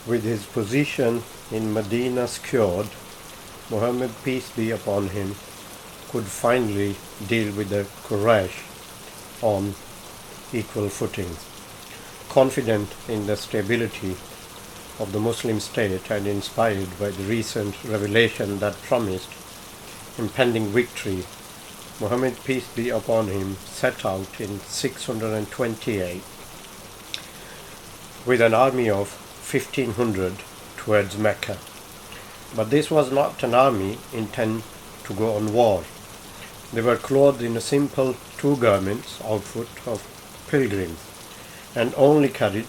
With his position in Medina secured, Muhammad, peace be upon him, could finally deal with the Quraysh on equal footing. Confident in the stability of the Muslim state and inspired by the recent revelation that promised impending victory, Muhammad, peace be upon him, set out in 628 with an army of 1,500 towards Mecca. But this was not an army intent to go on war. They were clothed in a simple two garments outfit of pilgrims and only carried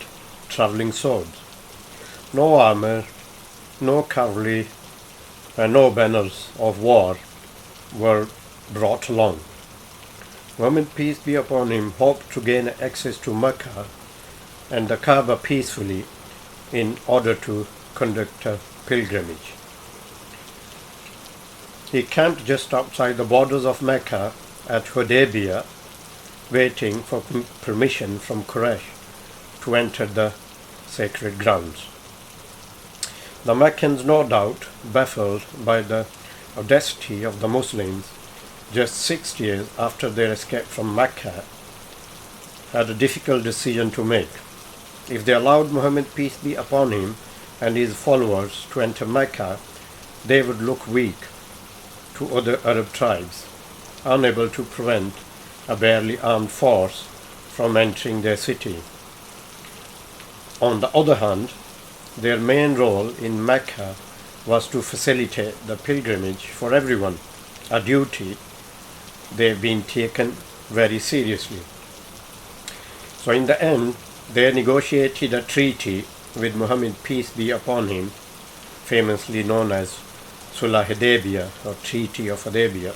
travelling swords. No armour, no cavalry, and no banners of war were brought along. Muhammad, peace be upon him, hoped to gain access to Mecca and the Kaaba peacefully in order to conduct a pilgrimage. He camped just outside the borders of Mecca at Hudaybiyyah, waiting for permission from Quraysh to enter the sacred grounds. The Meccans, no doubt baffled by the audacity of the Muslims, just 6 years after their escape from Mecca, had a difficult decision to make. If they allowed Muhammad, peace be upon him, and his followers to enter Mecca, they would look weak to other Arab tribes, unable to prevent a barely armed force from entering their city. On the other hand, their main role in Mecca was to facilitate the pilgrimage for everyone, a duty they've been taken very seriously. So in the end, they negotiated a treaty with Muhammad, peace be upon him, famously known as Sulh Hudaybiyyah or Treaty of Hudaybiyyah.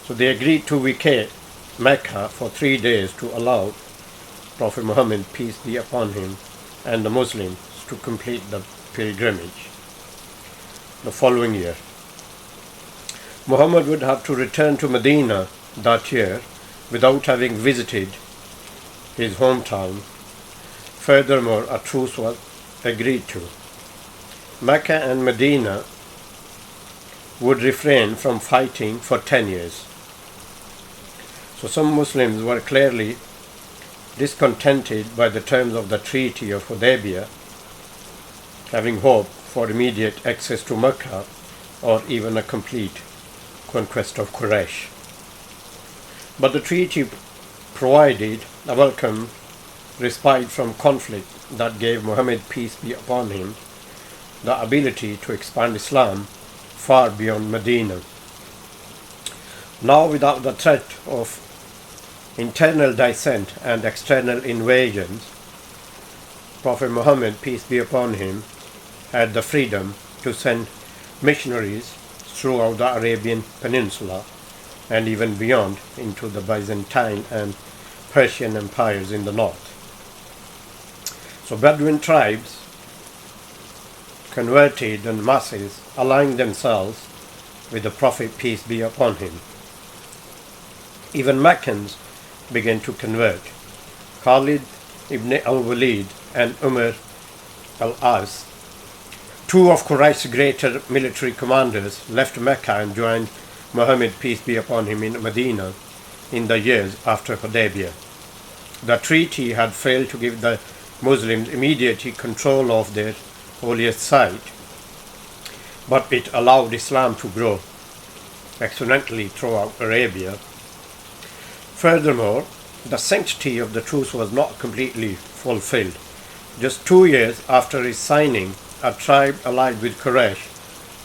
So they agreed to vacate Mecca for 3 days to allow Prophet Muhammad, peace be upon him, and the Muslims to complete the pilgrimage. The following year, Muhammad would have to return to Medina that year without having visited his hometown. Furthermore, a truce was agreed to. Mecca and Medina would refrain from fighting for 10 years. So some Muslims were clearly discontented by the terms of the Treaty of Hudaybiyyah, having hope for immediate access to Mecca or even a complete conquest of Quraysh. But the treaty provided a welcome respite from conflict that gave Muhammad, peace be upon him, the ability to expand Islam far beyond Medina. Now, without the threat of internal dissent and external invasions, Prophet Muhammad, peace be upon him, had the freedom to send missionaries throughout the Arabian Peninsula and even beyond into the Byzantine and Persian empires in the north. So Bedouin tribes converted in masses, allying themselves with the Prophet, peace be upon him. Even Meccans began to convert. Khalid ibn al-Walid and Umar al-As, two of Quraysh's greater military commanders, left Mecca and joined Muhammad, peace be upon him, in Medina in the years after Hudaybiyyah. The treaty had failed to give the Muslims immediate control of their holiest site, but it allowed Islam to grow exponentially throughout Arabia. Furthermore, the sanctity of the truce was not completely fulfilled. Just 2 years after its signing, a tribe allied with Quraysh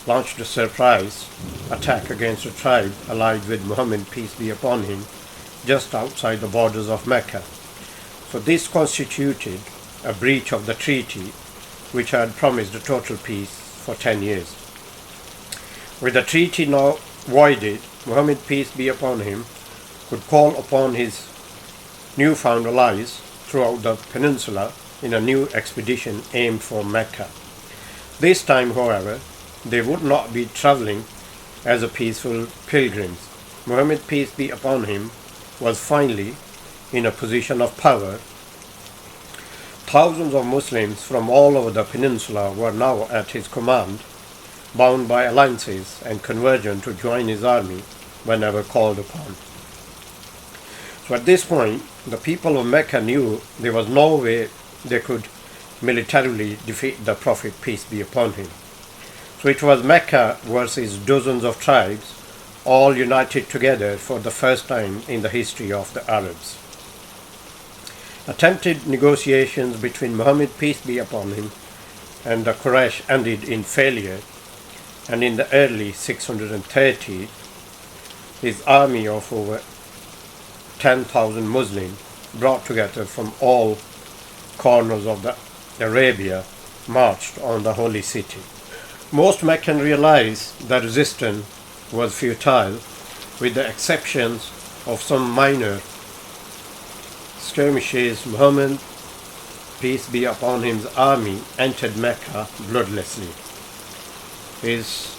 launched a surprise attack against a tribe allied with Muhammad, peace be upon him, just outside the borders of Mecca. So this constituted a breach of the treaty, which had promised a total peace for 10 years. With the treaty now voided, Muhammad, peace be upon him, could call upon his newfound allies throughout the peninsula in a new expedition aimed for Mecca. This time, however, they would not be travelling as a peaceful pilgrims. Muhammad, peace be upon him, was finally in a position of power. Thousands of Muslims from all over the peninsula were now at his command, bound by alliances and conversion to join his army whenever called upon. So at this point, the people of Mecca knew there was no way they could militarily defeat the Prophet, peace be upon him. So it was Mecca versus dozens of tribes, all united together for the first time in the history of the Arabs. Attempted negotiations between Muhammad, peace be upon him, and the Quraysh ended in failure, and in the early 630, his army of over 10,000 Muslims, brought together from all corners of the Arabia, marched on the holy city. Most Meccans realized that resistance was futile, with the exceptions of some minor skirmishes. Muhammad, peace be upon him's army entered Mecca bloodlessly. His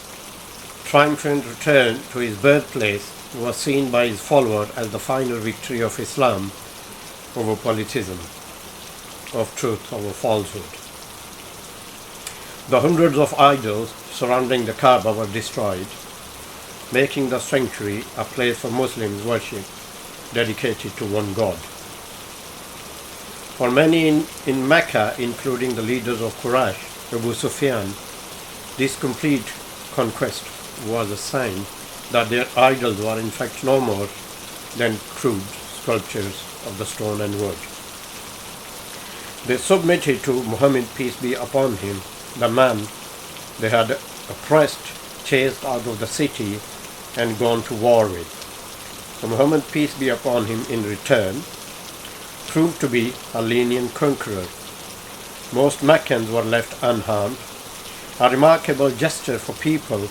triumphant return to his birthplace was seen by his followers as the final victory of Islam over polytheism, of truth over falsehood. The hundreds of idols surrounding the Kaaba were destroyed, making the sanctuary a place for Muslims worship dedicated to one God. For many in Mecca, including the leaders of Quraysh, Abu Sufyan, this complete conquest was a sign that their idols were in fact no more than crude sculptures of the stone and wood. They submitted to Muhammad, peace be upon him, the man they had oppressed, chased out of the city, and gone to war with. So Muhammad, peace be upon him, in return, proved to be a lenient conqueror. Most Meccans were left unharmed, a remarkable gesture for people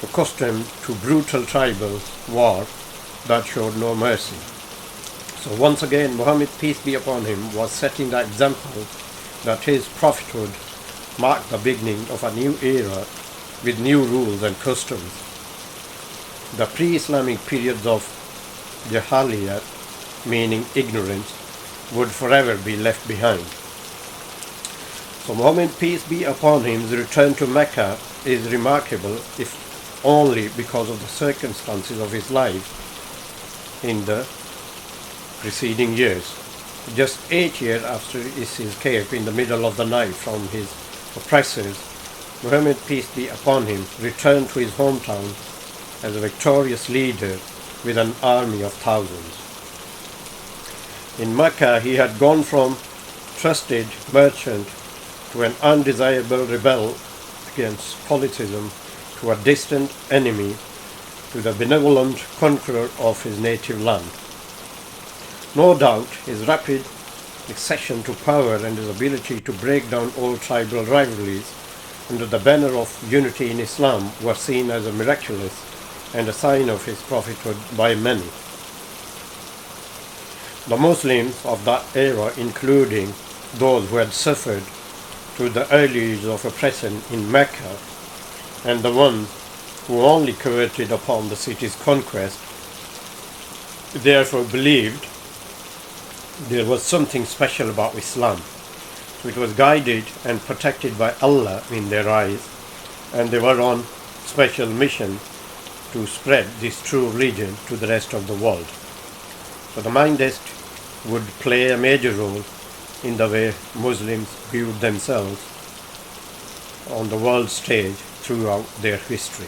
accustomed to brutal tribal war that showed no mercy. So once again, Muhammad, peace be upon him, was setting the example that his prophethood marked the beginning of a new era with new rules and customs. The pre-Islamic periods of Jahaliyyah, meaning ignorance, would forever be left behind. So Muhammad, peace be upon him's return to Mecca is remarkable, if only because of the circumstances of his life in the preceding years. Just 8 years after his escape in the middle of the night from his oppressors, Muhammad, peace be upon him, returned to his hometown as a victorious leader with an army of thousands. In Mecca, he had gone from trusted merchant to an undesirable rebel against polytheism, to a distant enemy, to the benevolent conqueror of his native land. No doubt his rapid accession to power and his ability to break down old tribal rivalries under the banner of unity in Islam were seen as a miraculous and a sign of his prophethood by many. The Muslims of that era, including those who had suffered through the early years of oppression in Mecca, and the ones who only converted upon the city's conquest, therefore believed there was something special about Islam. So it was guided and protected by Allah in their eyes, and they were on special mission to spread this true religion to the rest of the world. So the Mindest would play a major role in the way Muslims viewed themselves on the world stage throughout their history.